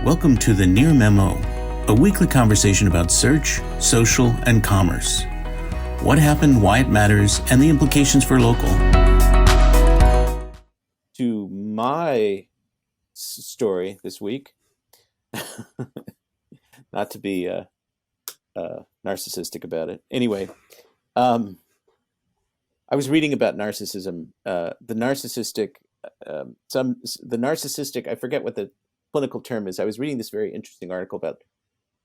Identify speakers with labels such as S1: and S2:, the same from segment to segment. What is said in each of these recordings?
S1: Welcome to the Near Memo, a weekly conversation about search, social, and commerce. What happened, why it matters, and the implications for local. To my story this week, not to be narcissistic about it. Anyway, I was reading about narcissism. The narcissistic, I forget what the clinical term is. I was reading this very interesting article about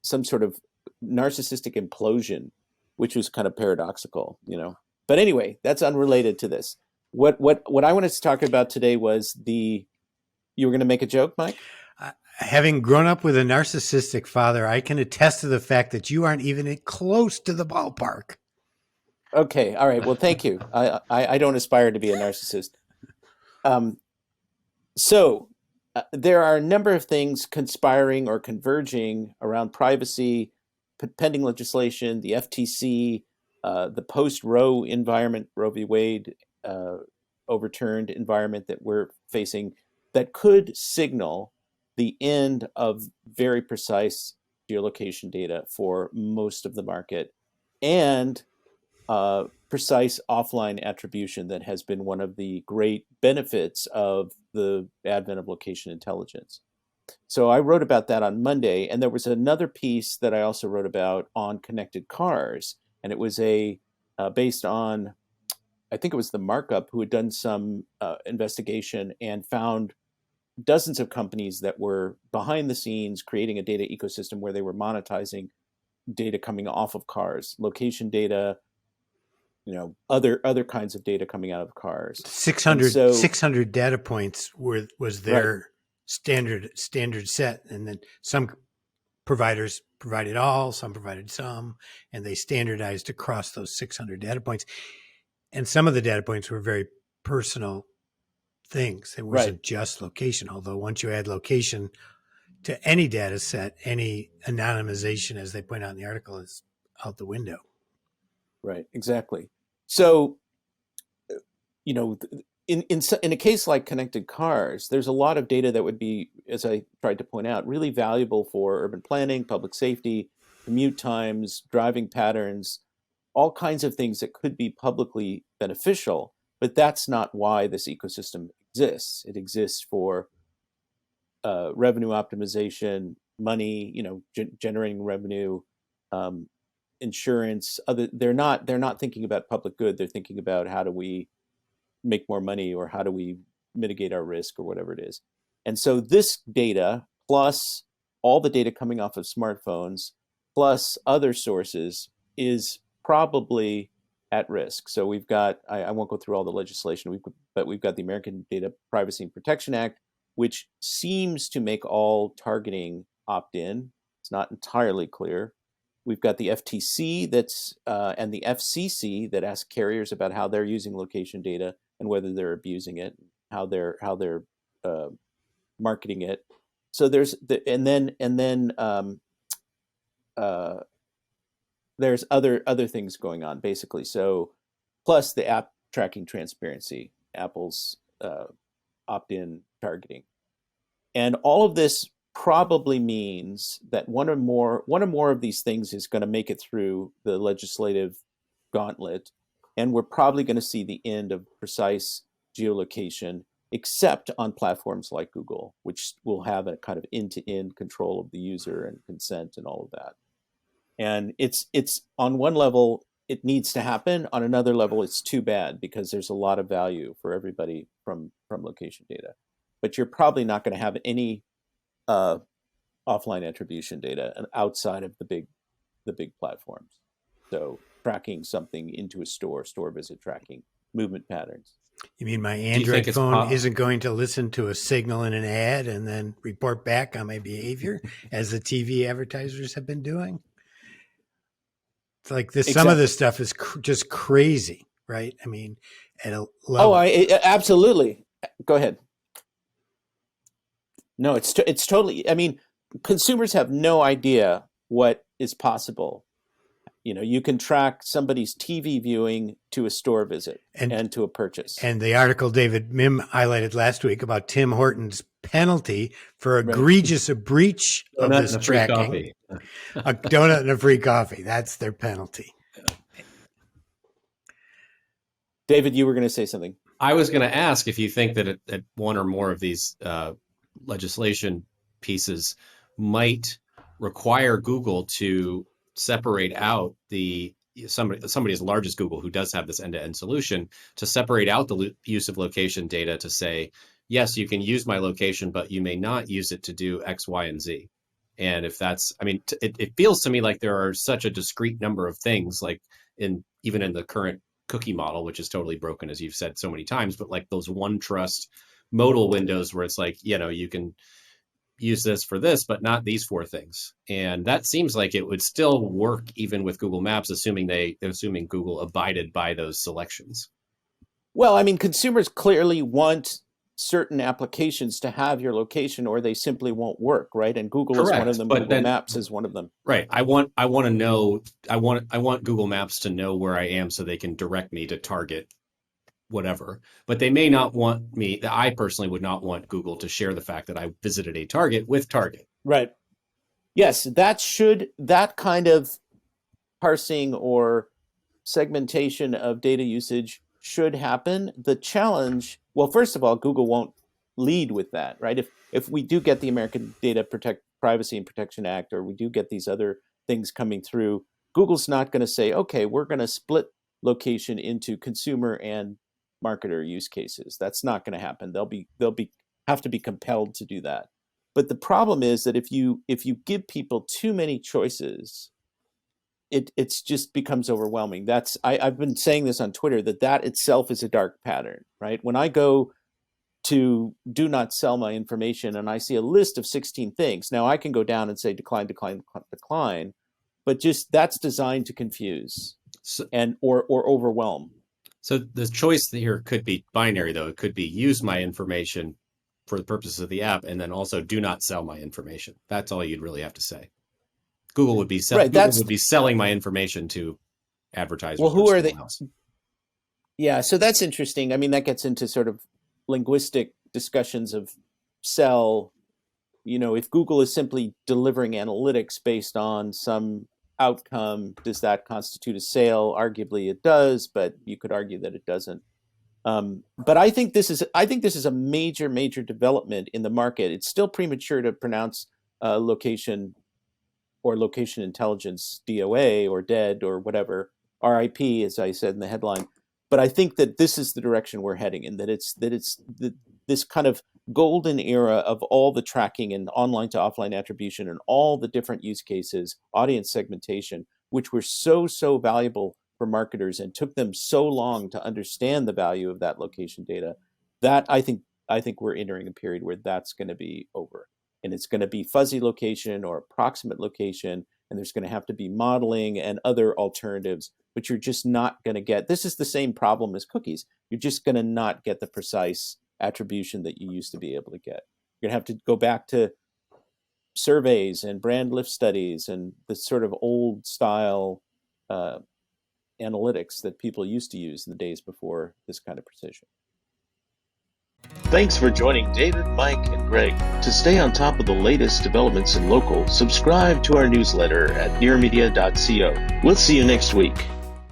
S1: some sort of narcissistic implosion, which was kind of paradoxical, you know. But anyway, that's unrelated to this. What I wanted to talk about today was you were going to make a joke, Mike?
S2: Having grown up with a narcissistic father, I can attest to the fact that you aren't even close to the ballpark.
S1: Okay. All right. Well, thank you. I don't aspire to be a narcissist. There are a number of things conspiring or converging around privacy, pending legislation, the FTC, the post-Roe environment, Roe v. Wade overturned environment that we're facing that could signal the end of very precise geolocation data for most of the market and precise offline attribution that has been one of the great benefits of the advent of location intelligence. So I wrote about that on Monday, and there was another piece that I also wrote about on connected cars, and it was based on, I think it was the Markup, who had done some investigation and found dozens of companies that were behind the scenes creating a data ecosystem where they were monetizing data coming off of cars, location data, you know, other kinds of data coming out of cars.
S2: 600 data points was their right. standard set, and then some providers provided all, some provided some, and they standardized across those 600 data points. And some of the data points were very personal things. It wasn't right. just location, although once you add location to any data set, any anonymization, as they point out in the article, is out the window.
S1: Right, exactly. So, you know, in a case like connected cars, there's a lot of data that would be, as I tried to point out, really valuable for urban planning, public safety, commute times, driving patterns, all kinds of things that could be publicly beneficial. But that's not why this ecosystem exists. It exists for revenue optimization, money, you know, generating revenue, insurance. They're not thinking about public good. They're thinking about how do we make more money or how do we mitigate our risk or whatever it is. And so this data plus all the data coming off of smartphones plus other sources is probably at risk. So we've got, I won't go through all the legislation, but we've got the American Data Privacy and Protection Act, which seems to make all targeting opt-in. It's not entirely clear. We've got the FTC and the FCC that ask carriers about how they're using location data and whether they're abusing it, how they're marketing it. So there's there's other things going on basically. So plus the app tracking transparency, Apple's opt-in targeting, and all of this probably means that one or more of these things is going to make it through the legislative gauntlet, and we're probably going to see the end of precise geolocation, except on platforms like Google, which will have a kind of end-to-end control of the user and consent and all of that. And it's on one level it needs to happen. On another level, it's too bad because there's a lot of value for everybody from location data, but you're probably not going to have any offline attribution data outside of the big platforms. So tracking something into a store visit tracking, movement patterns.
S2: You mean my Android phone isn't going to listen to a signal in an ad and then report back on my behavior as the TV advertisers have been doing? It's like this. Exactly. Some of this stuff is just crazy, right? I mean, at a level.
S1: Oh, absolutely. Go ahead. No, it's totally. I mean, consumers have no idea what is possible. You know, you can track somebody's TV viewing to a store visit and to a purchase.
S2: And the article David Mim highlighted last week about Tim Hortons penalty for egregious a breach of this tracking. A donut and a free coffee. That's their penalty.
S1: David, you were going to say something.
S3: I was going to ask if you think that one or more of these legislation pieces might require Google to separate out somebody as large as Google, who does have this end-to-end solution, to separate out the use of location data to say, yes, you can use my location, but you may not use it to do X, Y, and Z. And if that's, I mean, it feels to me like there are such a discrete number of things, like even in the current cookie model, which is totally broken, as you've said so many times, but like those OneTrust modal windows where it's like, you can use this for this, but not these four things. And that seems like it would still work even with Google Maps, assuming Google abided by those selections.
S1: Well, I mean, consumers clearly want certain applications to have your location, or they simply won't work, right? And Google is one of them. Google Maps is one of them.
S3: Right. I want Google Maps to know where I am so they can direct me to Target, whatever. But they may not want me. I personally would not want Google to share the fact that I visited a Target with Target.
S1: Right. Yes, that kind of parsing or segmentation of data usage should happen. The challenge, well, first of all, Google won't lead with that, right? If we do get the American Data Privacy and Protection Act, or we do get these other things coming through, Google's not going to say, okay, we're going to split location into consumer and marketer use cases. That's not going to happen. They'll have to be compelled to do that. But the problem is that if you give people too many choices, it's just becomes overwhelming. I've been saying this on Twitter, that itself is a dark pattern, right? When I go to do not sell my information and I see a list of 16 things, now I can go down and say decline, but just that's designed to confuse or overwhelm.
S3: So the choice here could be binary, though. It could be use my information for the purposes of the app, and then also do not sell my information. That's all you'd really have to say. Google would be selling my information to advertisers.
S1: Well, who are they? Yeah, so that's interesting. I mean, that gets into sort of linguistic discussions of sell. If Google is simply delivering analytics based on some outcome, does that constitute a sale? Arguably, it does, but you could argue that it doesn't. But I think this is a major development in the market. It's still premature to pronounce location or location intelligence DOA or dead or whatever, RIP, as I said in the headline. But I think that this is the direction we're heading in, that it's this kind of golden era of all the tracking and online to offline attribution and all the different use cases, audience segmentation, which were so valuable for marketers and took them so long to understand the value of that location data. That I think we're entering a period where that's going to be over. And it's going to be fuzzy location or approximate location, and there's going to have to be modeling and other alternatives, but you're just not going to get, this is the same problem as cookies. You're just going to not get the precise attribution that you used to be able to get. You're going to have to go back to surveys and brand lift studies and the sort of old style analytics that people used to use in the days before this kind of precision.
S4: Thanks for joining David, Mike, and Greg. To stay on top of the latest developments in local, subscribe to our newsletter at nearmedia.co. We'll see you next week.